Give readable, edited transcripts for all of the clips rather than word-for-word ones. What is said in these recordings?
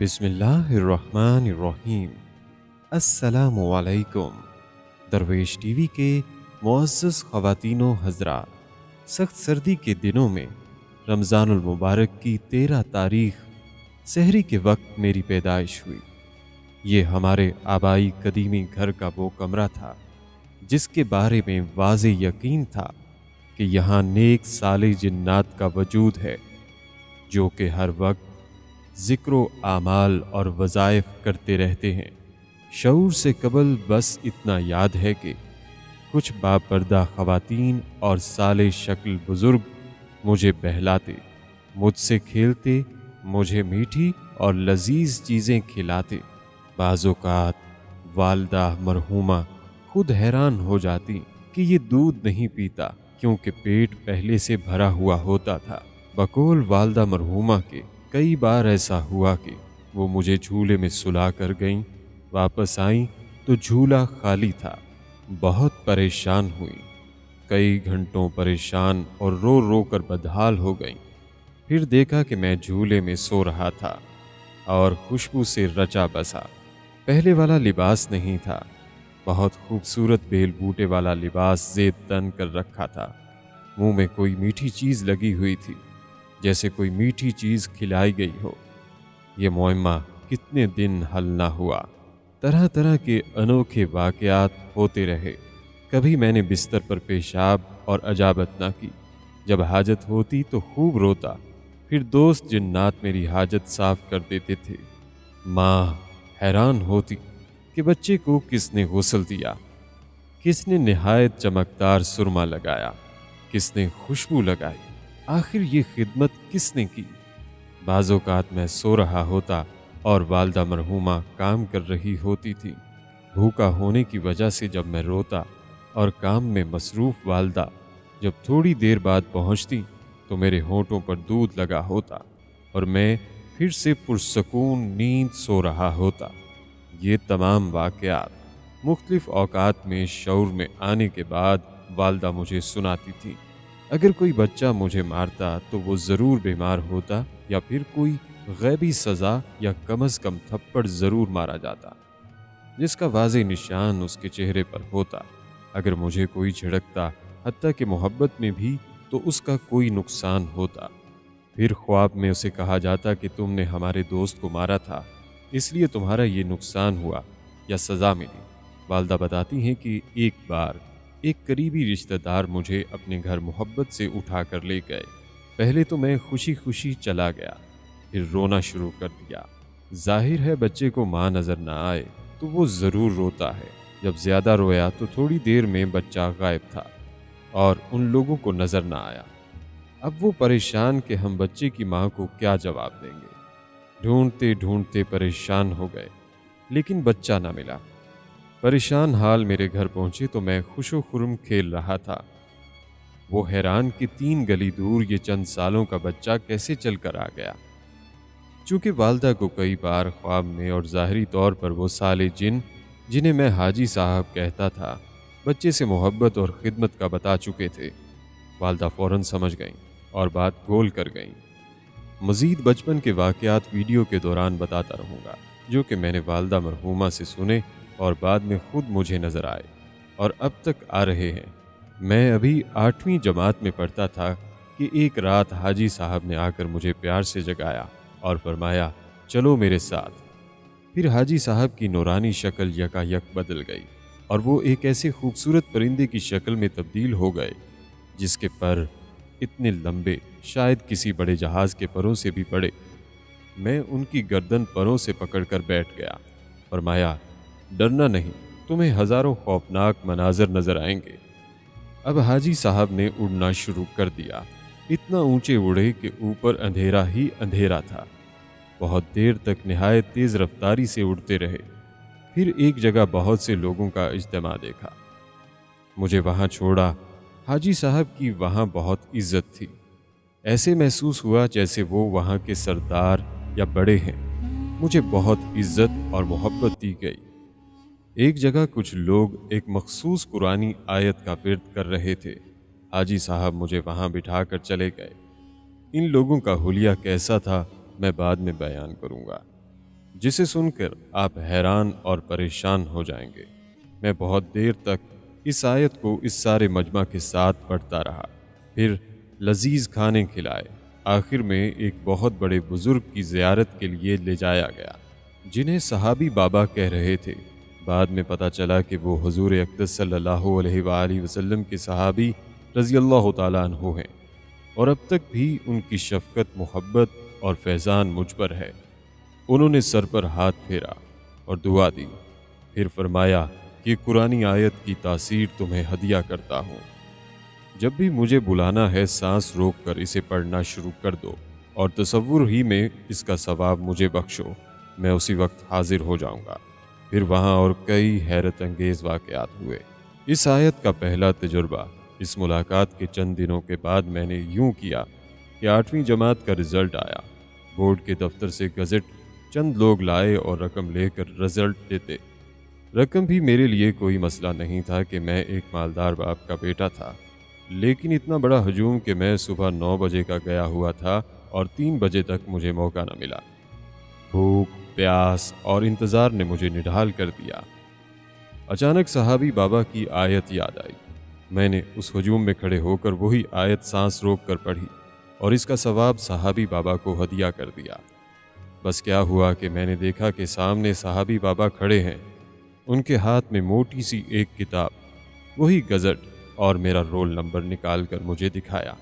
بسم اللہ الرحمن الرحیم۔ السلام علیکم۔ درویش ٹی وی کے معزز خواتین و حضرات، سخت سردی کے دنوں میں رمضان المبارک کی 13 تاریخ سحری کے وقت میری پیدائش ہوئی۔ یہ ہمارے آبائی قدیمی گھر کا وہ کمرہ تھا جس کے بارے میں واضح یقین تھا کہ یہاں نیک صالح جنات کا وجود ہے، جو کہ ہر وقت ذکر و اعمال اور وظائف کرتے رہتے ہیں۔ شعور سے قبل بس اتنا یاد ہے کہ کچھ باپردہ خواتین اور صالح شکل بزرگ مجھے بہلاتے، مجھ سے کھیلتے، مجھے میٹھی اور لذیذ چیزیں کھلاتے۔ بعض اوقات والدہ مرحومہ خود حیران ہو جاتی کہ یہ دودھ نہیں پیتا کیونکہ پیٹ پہلے سے بھرا ہوا ہوتا تھا۔ بقول والدہ مرحومہ کے کئی بار ایسا ہوا کہ وہ مجھے جھولے میں سلا کر گئیں، واپس آئیں تو جھولا خالی تھا۔ بہت پریشان ہوئیں، کئی گھنٹوں پریشان اور رو رو کر بدحال ہو گئیں۔ پھر دیکھا کہ میں جھولے میں سو رہا تھا اور خوشبو سے رچا بسا۔ پہلے والا لباس نہیں تھا، بہت خوبصورت بیل بوٹے والا لباس زیب تن کر رکھا تھا۔ منہ میں کوئی میٹھی چیز لگی ہوئی تھی، جیسے کوئی میٹھی چیز کھلائی گئی ہو۔ یہ معمہ کتنے دن حل نہ ہوا۔ طرح طرح کے انوکھے واقعات ہوتے رہے۔ کبھی میں نے بستر پر پیشاب اور اجابت نہ کی، جب حاجت ہوتی تو خوب روتا۔ پھر دوست جنات میری حاجت صاف کر دیتے تھے۔ ماں حیران ہوتی کہ بچے کو کس نے غسل دیا، کس نے نہایت چمکدار سرما لگایا، کس نے خوشبو لگائی، آخر یہ خدمت کس نے کی۔ بعض اوقات میں سو رہا ہوتا اور والدہ مرحومہ کام کر رہی ہوتی تھی۔ بھوکا ہونے کی وجہ سے جب میں روتا اور کام میں مصروف والدہ جب تھوڑی دیر بعد پہنچتی تو میرے ہونٹوں پر دودھ لگا ہوتا اور میں پھر سے پرسکون نیند سو رہا ہوتا۔ یہ تمام واقعات مختلف اوقات میں شعور میں آنے کے بعد والدہ مجھے سناتی تھی۔ اگر کوئی بچہ مجھے مارتا تو وہ ضرور بیمار ہوتا یا پھر کوئی غیبی سزا یا کم از کم تھپڑ ضرور مارا جاتا، جس کا واضح نشان اس کے چہرے پر ہوتا۔ اگر مجھے کوئی جھڑکتا، حتیٰ کہ محبت میں بھی، تو اس کا کوئی نقصان ہوتا۔ پھر خواب میں اسے کہا جاتا کہ تم نے ہمارے دوست کو مارا تھا، اس لیے تمہارا یہ نقصان ہوا یا سزا ملی۔ والدہ بتاتی ہیں کہ ایک بار ایک قریبی رشتہ دار مجھے اپنے گھر محبت سے اٹھا کر لے گئے۔ پہلے تو میں خوشی خوشی چلا گیا، پھر رونا شروع کر دیا۔ ظاہر ہے بچے کو ماں نظر نہ آئے تو وہ ضرور روتا ہے۔ جب زیادہ رویا تو تھوڑی دیر میں بچہ غائب تھا اور ان لوگوں کو نظر نہ آیا۔ اب وہ پریشان کہ ہم بچے کی ماں کو کیا جواب دیں گے۔ ڈھونڈتے ڈھونڈتے پریشان ہو گئے، لیکن بچہ نہ ملا۔ پریشان حال میرے گھر پہنچے تو میں خوش و خرم کھیل رہا تھا۔ وہ حیران کہ 3 گلی دور یہ چند سالوں کا بچہ کیسے چل کر آ گیا۔ چونکہ والدہ کو کئی بار خواب میں اور ظاہری طور پر وہ صالح جن جنہیں میں حاجی صاحب کہتا تھا بچے سے محبت اور خدمت کا بتا چکے تھے، والدہ فوراً سمجھ گئیں اور بات گول کر گئیں۔ مزید بچپن کے واقعات ویڈیو کے دوران بتاتا رہوں گا، جو کہ میں نے والدہ مرحومہ سے سنے اور بعد میں خود مجھے نظر آئے اور اب تک آ رہے ہیں۔ میں ابھی 8ویں جماعت میں پڑھتا تھا کہ ایک رات حاجی صاحب نے آ کر مجھے پیار سے جگایا اور فرمایا چلو میرے ساتھ۔ پھر حاجی صاحب کی نورانی شکل یکا یک بدل گئی اور وہ ایک ایسے خوبصورت پرندے کی شکل میں تبدیل ہو گئے جس کے پر اتنے لمبے، شاید کسی بڑے جہاز کے پروں سے بھی بڑے۔ میں ان کی گردن پروں سے پکڑ کر بیٹھ گیا۔ فرمایا ڈرنا نہیں، تمہیں ہزاروں خوفناک مناظر نظر آئیں گے۔ اب حاجی صاحب نے اڑنا شروع کر دیا۔ اتنا اونچے اڑے کہ اوپر اندھیرا ہی اندھیرا تھا۔ بہت دیر تک نہایت تیز رفتاری سے اڑتے رہے۔ پھر ایک جگہ بہت سے لوگوں کا اجتماع دیکھا، مجھے وہاں چھوڑا۔ حاجی صاحب کی وہاں بہت عزت تھی، ایسے محسوس ہوا جیسے وہ وہاں کے سردار یا بڑے ہیں۔ مجھے بہت عزت اور محبت دی گئی۔ ایک جگہ کچھ لوگ ایک مخصوص قرآنی آیت کا ورد کر رہے تھے۔ حاجی صاحب مجھے وہاں بٹھا کر چلے گئے۔ ان لوگوں کا حلیہ کیسا تھا میں بعد میں بیان کروں گا۔ جسے سن کر آپ حیران اور پریشان ہو جائیں گے۔ میں بہت دیر تک اس آیت کو اس سارے مجمع کے ساتھ پڑھتا رہا، پھر لذیذ کھانے کھلائے، آخر میں ایک بہت بڑے بزرگ کی زیارت کے لیے لے جایا گیا، جنہیں صحابی بابا کہہ رہے تھے۔ بعد میں پتہ چلا کہ وہ حضور اقدس صلی اللہ علیہ وآلہ وسلم کے صحابی رضی اللہ تعالیٰ عنہ ہیں، اور اب تک بھی ان کی شفقت، محبت اور فیضان مجھ پر ہے۔ انہوں نے سر پر ہاتھ پھیرا اور دعا دی، پھر فرمایا کہ قرآنی آیت کی تاثیر تمہیں ہدیہ کرتا ہوں۔ جب بھی مجھے بلانا ہے سانس روک کر اسے پڑھنا شروع کر دو، اور تصور ہی میں اس کا ثواب مجھے بخشو، میں اسی وقت حاضر ہو جاؤں گا۔ پھر وہاں اور کئی حیرت انگیز واقعات ہوئے۔ اس آیت کا پہلا تجربہ اس ملاقات کے چند دنوں کے بعد میں نے یوں کیا کہ 8ویں جماعت کا رزلٹ آیا۔ بورڈ کے دفتر سے گزٹ چند لوگ لائے اور رقم لے کر رزلٹ دیتے۔ رقم بھی میرے لیے کوئی مسئلہ نہیں تھا کہ میں ایک مالدار باپ کا بیٹا تھا، لیکن اتنا بڑا ہجوم کہ میں صبح 9 بجے کا گیا ہوا تھا اور 3 بجے تک مجھے موقع نہ ملا۔ بھوک، پیاس اور انتظار نے مجھے نڈھال کر دیا۔ اچانک صحابی بابا کی آیت یاد آئی۔ میں نے اس ہجوم میں کھڑے ہو کر وہی آیت سانس روک کر پڑھی اور اس کا ثواب صحابی بابا کو ہدیہ کر دیا۔ بس کیا ہوا کہ میں نے دیکھا کہ سامنے صحابی بابا کھڑے ہیں، ان کے ہاتھ میں موٹی سی ایک کتاب، وہی گزٹ اور میرا رول نمبر نکال کر مجھے دکھایا۔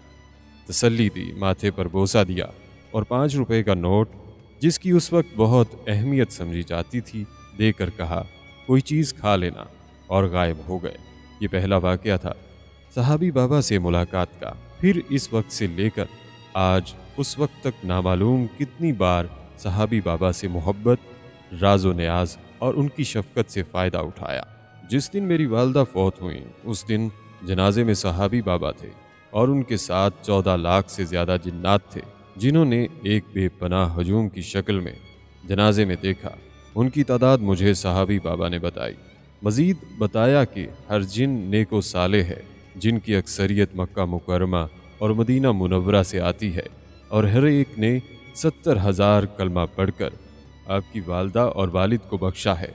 تسلی دی، ماتھے پر بوسہ دیا اور 5 روپے کا نوٹ، جس کی اس وقت بہت اہمیت سمجھی جاتی تھی، دے کر کہا کوئی چیز کھا لینا، اور غائب ہو گئے۔ یہ پہلا واقعہ تھا صحابی بابا سے ملاقات کا۔ پھر اس وقت سے لے کر آج اس وقت تک نامعلوم کتنی بار صحابی بابا سے محبت، راز و نیاز اور ان کی شفقت سے فائدہ اٹھایا۔ جس دن میری والدہ فوت ہوئیں، اس دن جنازے میں صحابی بابا تھے اور ان کے ساتھ 14 لاکھ سے زیادہ جنات تھے، جنہوں نے ایک بے پناہ ہجوم کی شکل میں جنازے میں دیکھا۔ ان کی تعداد مجھے صحابی بابا نے بتائی۔ مزید بتایا کہ ہر جن نیک و صالح ہے، جن کی اکثریت مکہ مکرمہ اور مدینہ منورہ سے آتی ہے، اور ہر ایک نے 70,000 کلمہ پڑھ کر آپ کی والدہ اور والد کو بخشا ہے۔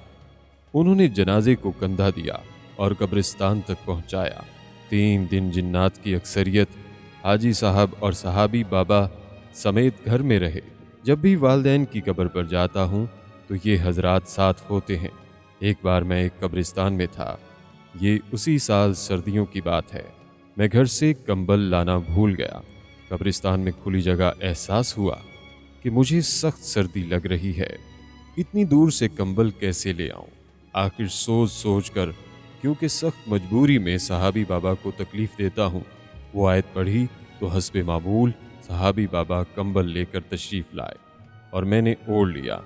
انہوں نے جنازے کو کندھا دیا اور قبرستان تک پہنچایا۔ 3 دن جنات کی اکثریت حاجی صاحب اور صحابی بابا سمیت گھر میں رہے۔ جب بھی والدین کی قبر پر جاتا ہوں تو یہ حضرات ساتھ ہوتے ہیں۔ ایک بار میں ایک قبرستان میں تھا، یہ اسی سال سردیوں کی بات ہے۔ میں گھر سے کمبل لانا بھول گیا۔ قبرستان میں کھلی جگہ احساس ہوا کہ مجھے سخت سردی لگ رہی ہے۔ اتنی دور سے کمبل کیسے لے آؤں؟ آخر سوچ سوچ کر، کیونکہ سخت مجبوری میں صحابی بابا کو تکلیف دیتا ہوں، وہ آیت پڑھی تو حسب معمول صحابی بابا کمبل لے کر تشریف لائے اور میں نے اوڑھ لیا۔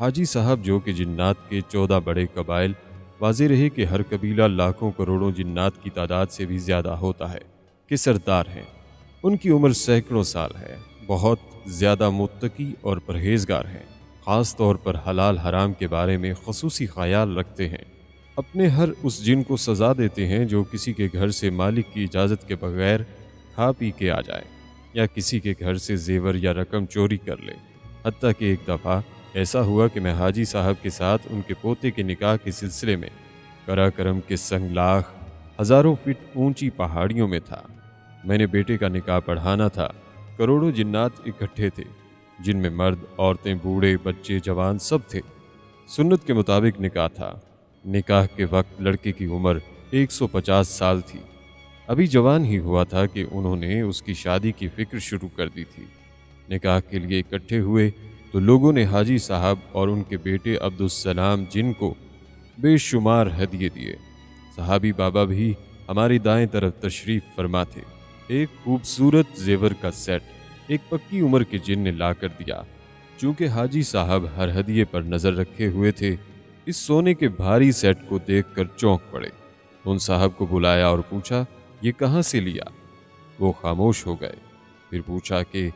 حاجی صاحب، جو کہ جنات کے 14 بڑے قبائل، واضح رہے کہ ہر قبیلہ لاکھوں کروڑوں جنات کی تعداد سے بھی زیادہ ہوتا ہے، کہ سردار ہیں۔ ان کی عمر سینکڑوں سال ہے، بہت زیادہ متقی اور پرہیزگار ہیں، خاص طور پر حلال حرام کے بارے میں خصوصی خیال رکھتے ہیں۔ اپنے ہر اس جن کو سزا دیتے ہیں جو کسی کے گھر سے مالک کی اجازت کے بغیر کھا پی کے آ جائے، یا کسی کے گھر سے زیور یا رقم چوری کر لے۔ حتیٰ کہ ایک دفعہ ایسا ہوا کہ میں حاجی صاحب کے ساتھ ان کے پوتے کے نکاح کے سلسلے میں قراقرم کے سنگلاخ ہزاروں فٹ اونچی پہاڑیوں میں تھا۔ میں نے بیٹے کا نکاح پڑھانا تھا۔ کروڑوں جنات اکٹھے تھے، جن میں مرد، عورتیں، بوڑھے، بچے، جوان سب تھے۔ سنت کے مطابق نکاح تھا۔ نکاح کے وقت لڑکے کی عمر 150 سال تھی۔ ابھی جوان ہی ہوا تھا کہ انہوں نے اس کی شادی کی فکر شروع کر دی تھی۔ نکاح کے لیے اکٹھے ہوئے تو لوگوں نے حاجی صاحب اور ان کے بیٹے عبدالسلام جن کو بے شمار ہدیے دیے۔ صحابی بابا بھی ہماری دائیں طرف تشریف فرما تھے۔ ایک خوبصورت زیور کا سیٹ ایک پکی عمر کے جن نے لا کر دیا۔ چونکہ حاجی صاحب ہر ہدیے پر نظر رکھے ہوئے تھے، اس سونے کے بھاری سیٹ کو دیکھ کر چونک پڑے۔ ان صاحب کو بلایا اور پوچھا یہ کہاں سے لیا؟ وہ خاموش ہو گئے۔ پھر پوچھا کہ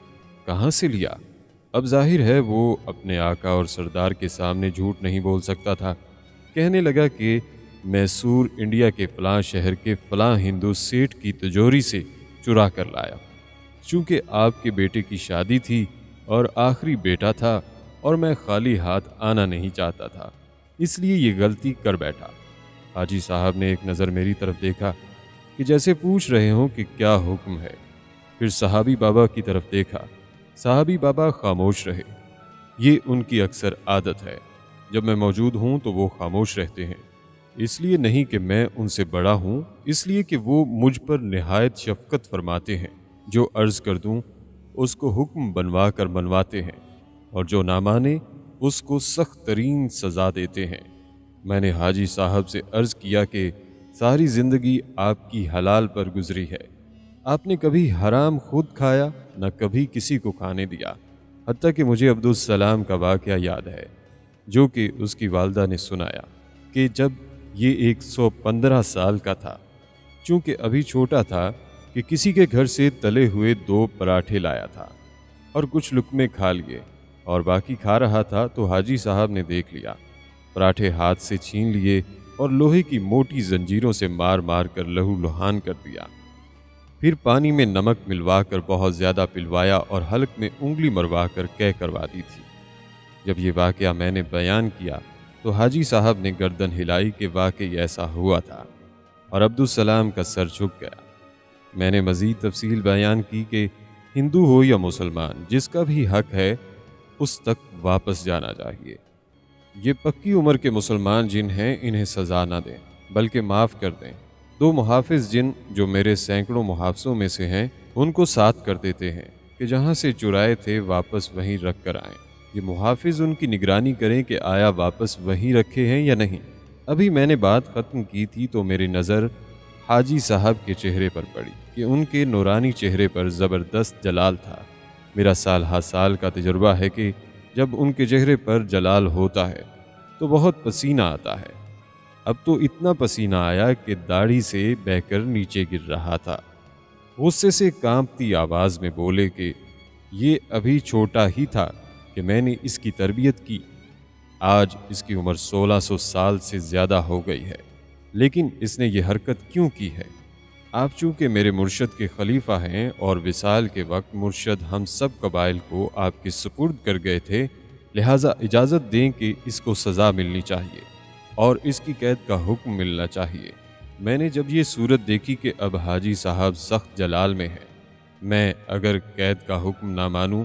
کہاں سے لیا؟ اب ظاہر ہے وہ اپنے آقا اور سردار کے سامنے جھوٹ نہیں بول سکتا تھا۔ کہنے لگا کہ میسور انڈیا کے فلاں شہر کے فلاں ہندو سیٹ کی تجوری سے چرا کر لایا۔ چونکہ آپ کے بیٹے کی شادی تھی اور آخری بیٹا تھا اور میں خالی ہاتھ آنا نہیں چاہتا تھا، اس لیے یہ غلطی کر بیٹھا۔ حاجی صاحب نے ایک نظر میری طرف دیکھا کہ جیسے پوچھ رہے ہوں کہ کیا حکم ہے، پھر صحابی بابا کی طرف دیکھا۔ صحابی بابا خاموش رہے۔ یہ ان کی اکثر عادت ہے، جب میں موجود ہوں تو وہ خاموش رہتے ہیں، اس لیے نہیں کہ میں ان سے بڑا ہوں، اس لیے کہ وہ مجھ پر نہایت شفقت فرماتے ہیں۔ جو عرض کر دوں اس کو حکم بنوا کر منواتے ہیں، اور جو نہ مانے اس کو سخت ترین سزا دیتے ہیں۔ میں نے حاجی صاحب سے عرض کیا کہ ساری زندگی آپ کی حلال پر گزری ہے، آپ نے کبھی حرام خود کھایا، نہ کبھی کسی کو کھانے دیا۔ حتیٰ کہ مجھے عبدالسلام کا واقعہ یاد ہے، جو کہ اس کی والدہ نے سنایا کہ جب یہ 115 سال کا تھا، چونکہ ابھی چھوٹا تھا، کہ کسی کے گھر سے تلے ہوئے 2 پراٹھے لایا تھا اور کچھ لقمے کھا لیے اور باقی کھا رہا تھا تو حاجی صاحب نے دیکھ لیا، پراٹھے ہاتھ سے چھین لیے اور لوہے کی موٹی زنجیروں سے مار مار کر لہو لہان کر دیا۔ پھر پانی میں نمک ملوا کر بہت زیادہ پلوایا اور حلق میں انگلی مروا کر قے کروا دی تھی۔ جب یہ واقعہ میں نے بیان کیا تو حاجی صاحب نے گردن ہلائی کہ واقعی ایسا ہوا تھا، اور عبدالسلام کا سر جھک گیا۔ میں نے مزید تفصیل بیان کی کہ ہندو ہو یا مسلمان، جس کا بھی حق ہے اس تک واپس جانا چاہیے۔ یہ پکی عمر کے مسلمان جن ہیں انہیں سزا نہ دیں بلکہ معاف کر دیں۔ 2 محافظ جن جو میرے سینکڑوں محافظوں میں سے ہیں ان کو ساتھ کر دیتے ہیں کہ جہاں سے چرائے تھے واپس وہیں رکھ کر آئیں۔ یہ محافظ ان کی نگرانی کریں کہ آیا واپس وہیں رکھے ہیں یا نہیں۔ ابھی میں نے بات ختم کی تھی تو میری نظر حاجی صاحب کے چہرے پر پڑی کہ ان کے نورانی چہرے پر زبردست جلال تھا۔ میرا سال ہا سال کا تجربہ ہے کہ جب ان کے چہرے پر جلال ہوتا ہے تو بہت پسینہ آتا ہے۔ اب تو اتنا پسینہ آیا کہ داڑھی سے بہہ کر نیچے گر رہا تھا۔ غصے سے کانپتی آواز میں بولے کہ یہ ابھی چھوٹا ہی تھا کہ میں نے اس کی تربیت کی، آج اس کی عمر 1600 سال سے زیادہ ہو گئی ہے، لیکن اس نے یہ حرکت کیوں کی ہے؟ آپ چونکہ میرے مرشد کے خلیفہ ہیں اور وصال کے وقت مرشد ہم سب قبائل کو آپ کے سپرد کر گئے تھے، لہٰذا اجازت دیں کہ اس کو سزا ملنی چاہیے اور اس کی قید کا حکم ملنا چاہیے۔ میں نے جب یہ صورت دیکھی کہ اب حاجی صاحب سخت جلال میں ہیں، میں اگر قید کا حکم نہ مانوں،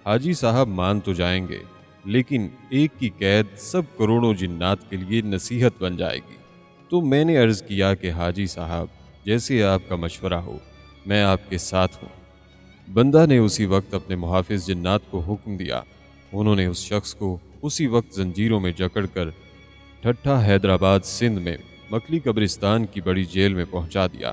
حاجی صاحب مان تو جائیں گے، لیکن ایک کی قید سب کروڑوں جنات کے لیے نصیحت بن جائے گی۔ تو میں نے عرض کیا کہ حاجی صاحب جیسے آپ کا مشورہ ہو، میں آپ کے ساتھ ہوں۔ بندہ نے اسی وقت اپنے محافظ جنات کو حکم دیا، انہوں نے اس شخص کو اسی وقت زنجیروں میں جکڑ کر ٹھٹھا حیدرآباد سندھ میں مکلی قبرستان کی بڑی جیل میں پہنچا دیا۔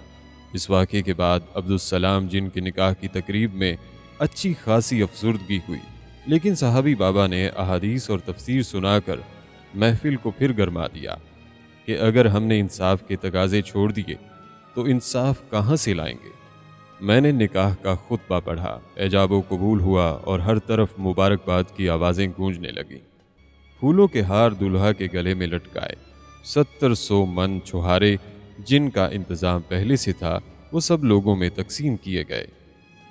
اس واقعے کے بعد عبدالسلام جن کے نکاح کی تقریب میں اچھی خاصی افسردگی ہوئی، لیکن صحابی بابا نے احادیث اور تفسیر سنا کر محفل کو پھر گرما دیا کہ اگر ہم نے انصاف کے تقاضے چھوڑ دیے تو انصاف کہاں سے لائیں گے۔ میں نے نکاح کا خطبہ پڑھا، ایجاب و قبول ہوا اور ہر طرف مبارکباد کی آوازیں گونجنے لگیں۔ پھولوں کے ہار دلہا کے گلے میں لٹکائے، 700 من چھہارے جن کا انتظام پہلے سے تھا وہ سب لوگوں میں تقسیم کیے گئے۔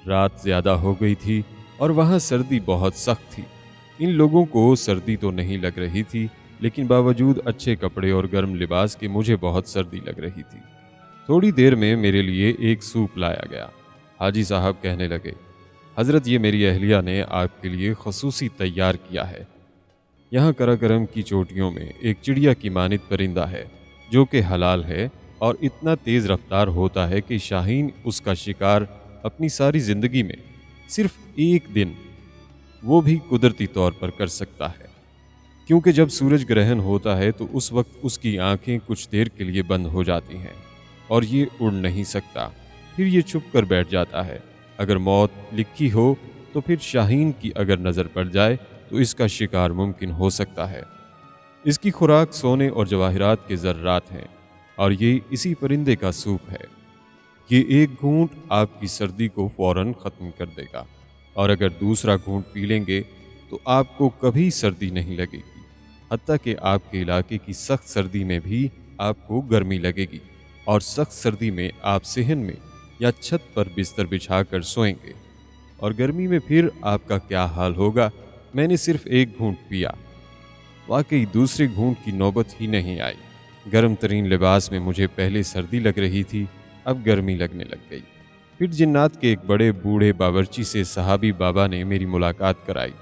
رات زیادہ ہو گئی تھی اور وہاں سردی بہت سخت تھی۔ ان لوگوں کو سردی تو نہیں لگ رہی تھی، لیکن باوجود اچھے کپڑے اور گرم لباس کے مجھے بہت سردی لگ رہی تھی۔ تھوڑی دیر میں میرے لیے ایک سوپ لایا گیا۔ حاجی صاحب کہنے لگے، حضرت یہ میری اہلیہ نے آپ کے لیے خصوصی تیار کیا ہے۔ یہاں کراکرم کی چوٹیوں میں ایک چڑیا کی مانند پرندہ ہے جو کہ حلال ہے اور اتنا تیز رفتار ہوتا ہے کہ شاہین اس کا شکار اپنی ساری زندگی میں صرف ایک دن وہ بھی قدرتی طور پر کر سکتا ہے، کیونکہ جب سورج گرہن ہوتا ہے تو اس وقت اس کی آنکھیں کچھ دیر کے لیے بند ہو جاتی ہیں اور یہ اڑ نہیں سکتا، پھر یہ چھپ کر بیٹھ جاتا ہے۔ اگر موت لکھی ہو تو پھر شاہین کی اگر نظر پڑ جائے تو اس کا شکار ممکن ہو سکتا ہے۔ اس کی خوراک سونے اور جواہرات کے ذرات ہیں اور یہ اسی پرندے کا سوپ ہے۔ یہ ایک گھونٹ آپ کی سردی کو فوراً ختم کر دے گا، اور اگر دوسرا گھونٹ پی لیں گے تو آپ کو کبھی سردی نہیں لگے گی، حتیٰ کہ آپ کے علاقے کی سخت سردی میں بھی آپ کو گرمی لگے گی، اور سخت سردی میں آپ صحن میں یا چھت پر بستر بچھا کر سوئیں گے، اور گرمی میں پھر آپ کا کیا حال ہوگا میں نے صرف ایک گھونٹ پیا۔ واقعی دوسرے گھونٹ کی نوبت ہی نہیں آئی۔ گرم ترین لباس میں مجھے پہلے سردی لگ رہی تھی، اب گرمی لگنے لگ گئی۔ پھر جنات کے ایک بڑے بوڑھے باورچی سے صحابی بابا نے میری ملاقات کرائی۔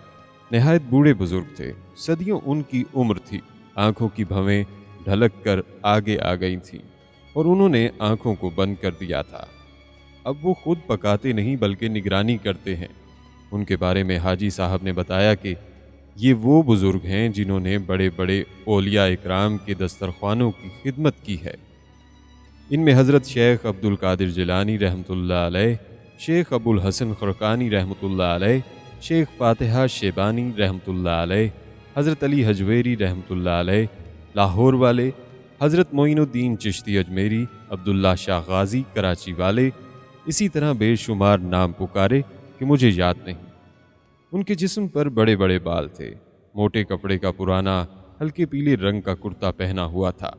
نہایت بوڑھے بزرگ تھے، صدیوں ان کی عمر تھی، آنکھوں کی بھویں ڈھلک کر آگے آ گئی تھیں اور انہوں نے آنکھوں کو بند کر دیا تھا۔ اب وہ خود پکاتے نہیں بلکہ نگرانی کرتے ہیں۔ ان کے بارے میں حاجی صاحب نے بتایا کہ یہ وہ بزرگ ہیں جنہوں نے بڑے بڑے اولیاء اکرام کے دسترخوانوں کی خدمت کی ہے۔ ان میں حضرت شیخ عبد القادر جیلانی رحمۃ اللہ علیہ، شیخ ابو الحسن خرقانی رحمۃ اللہ علیہ، شیخ فاتحہ شیبانی رحمۃ اللہ علیہ، حضرت علی حجویری رحمۃ اللہ علیہ لاہور والے، حضرت معین الدین چشتی اجمیری، عبداللہ شاہ غازی کراچی والے، اسی طرح بے شمار نام پکارے کہ مجھے یاد نہیں۔ ان کے جسم پر بڑے بڑے بال تھے، موٹے کپڑے کا پرانا ہلکے پیلے رنگ کا کرتا پہنا ہوا تھا۔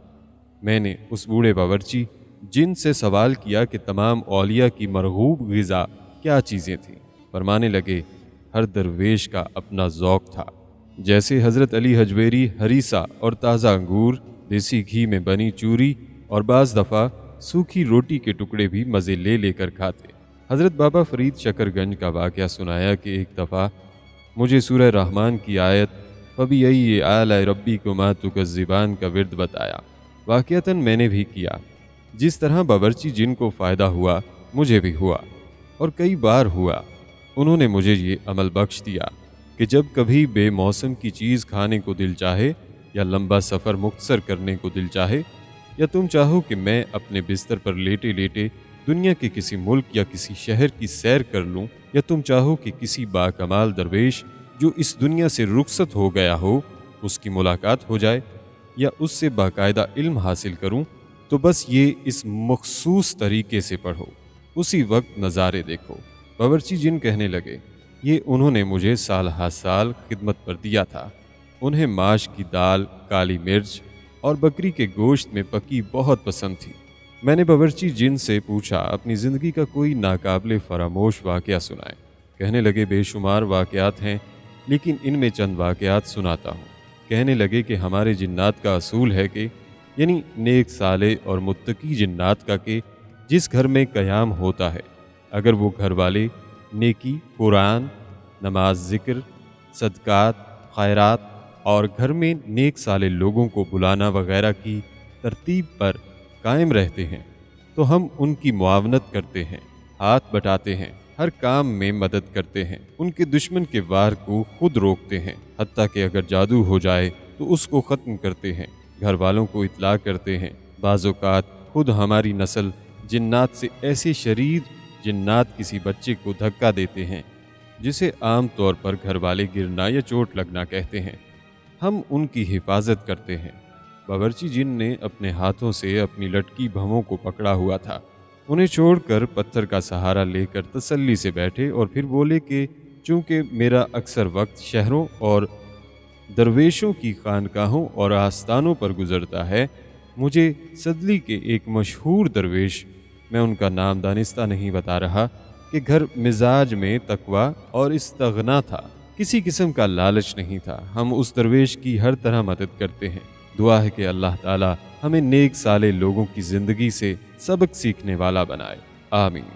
میں نے اس بوڑھے باورچی جن سے سوال کیا کہ تمام اولیاء کی مرغوب غذا کیا چیزیں تھیں۔ فرمانے لگے ہر درویش کا اپنا ذوق تھا۔ جیسے حضرت علی حجویری ہریسہ اور تازہ انگور، دیسی گھی میں بنی چوری اور بعض دفعہ سوکھی روٹی کے ٹکڑے بھی مزے لے لے کر کھاتے۔ حضرت بابا فرید شکر گنج کا واقعہ سنایا کہ ایک دفعہ مجھے سورہ رحمان کی آیت فَبِأَيِّ آلَاءِ رَبِّكُمَا تُكَذِّبَانِ کا ورد بتایا۔ واقعتاً میں نے بھی کیا۔ جس طرح باورچی جن کو فائدہ ہوا مجھے بھی ہوا، اور کئی بار ہوا۔ انہوں نے مجھے یہ عمل بخش دیا کہ جب کبھی بے موسم کی چیز کھانے کو دل چاہے، یا لمبا سفر مختصر کرنے کو دل چاہے، یا تم چاہو کہ میں اپنے بستر پر لیٹے لیٹے دنیا کے کسی ملک یا کسی شہر کی سیر کر لوں، یا تم چاہو کہ کسی باکمال درویش جو اس دنیا سے رخصت ہو گیا ہو اس کی ملاقات ہو جائے، یا اس سے باقاعدہ علم حاصل کروں، تو بس یہ اس مخصوص طریقے سے پڑھو، اسی وقت نظارے دیکھو۔ باورچی جن کہنے لگے یہ انہوں نے مجھے سال ہا سال خدمت پر دیا تھا۔ انہیں ماش کی دال، کالی مرچ اور بکری کے گوشت میں پکی بہت پسند تھی۔ میں نے باورچی جن سے پوچھا اپنی زندگی کا کوئی ناقابل فراموش واقعہ سنائے۔ کہنے لگے بے شمار واقعات ہیں، لیکن ان میں چند واقعات سناتا ہوں۔ کہنے لگے کہ ہمارے جنات کا اصول ہے کہ یعنی نیک صالح اور متقی جنات کا کہ جس گھر میں قیام ہوتا ہے، اگر وہ گھر والے نیکی، قرآن، نماز، ذکر، صدقات، خیرات اور گھر میں نیک صالح لوگوں کو بلانا وغیرہ کی ترتیب پر قائم رہتے ہیں تو ہم ان کی معاونت کرتے ہیں، ہاتھ بٹاتے ہیں، ہر کام میں مدد کرتے ہیں، ان کے دشمن کے وار کو خود روکتے ہیں، حتیٰ کہ اگر جادو ہو جائے تو اس کو ختم کرتے ہیں، گھر والوں کو اطلاع کرتے ہیں۔ بعض اوقات خود ہماری نسل جنات سے ایسے شریر جنات کسی بچے کو دھکا دیتے ہیں جسے عام طور پر گھر والے گرنا یا چوٹ لگنا کہتے ہیں، ہم ان کی حفاظت کرتے ہیں۔ باورچی جن نے اپنے ہاتھوں سے اپنی لٹکی بھووں کو پکڑا ہوا تھا، انہیں چھوڑ کر پتھر کا سہارا لے کر تسلی سے بیٹھے اور پھر بولے کہ چونکہ میرا اکثر وقت شہروں اور درویشوں کی خانقاہوں اور آستانوں پر گزرتا ہے، مجھے صدلی کے ایک مشہور درویش، میں ان کا نام دانستہ نہیں بتا رہا، کہ گھر مزاج میں تقوی اور استغنا تھا، کسی قسم کا لالچ نہیں تھا۔ ہم اس درویش کی ہر طرح مدد کرتے ہیں۔ دعا ہے کہ اللہ تعالی ہمیں نیک صالح لوگوں کی زندگی سے سبق سیکھنے والا بنائے، آمین۔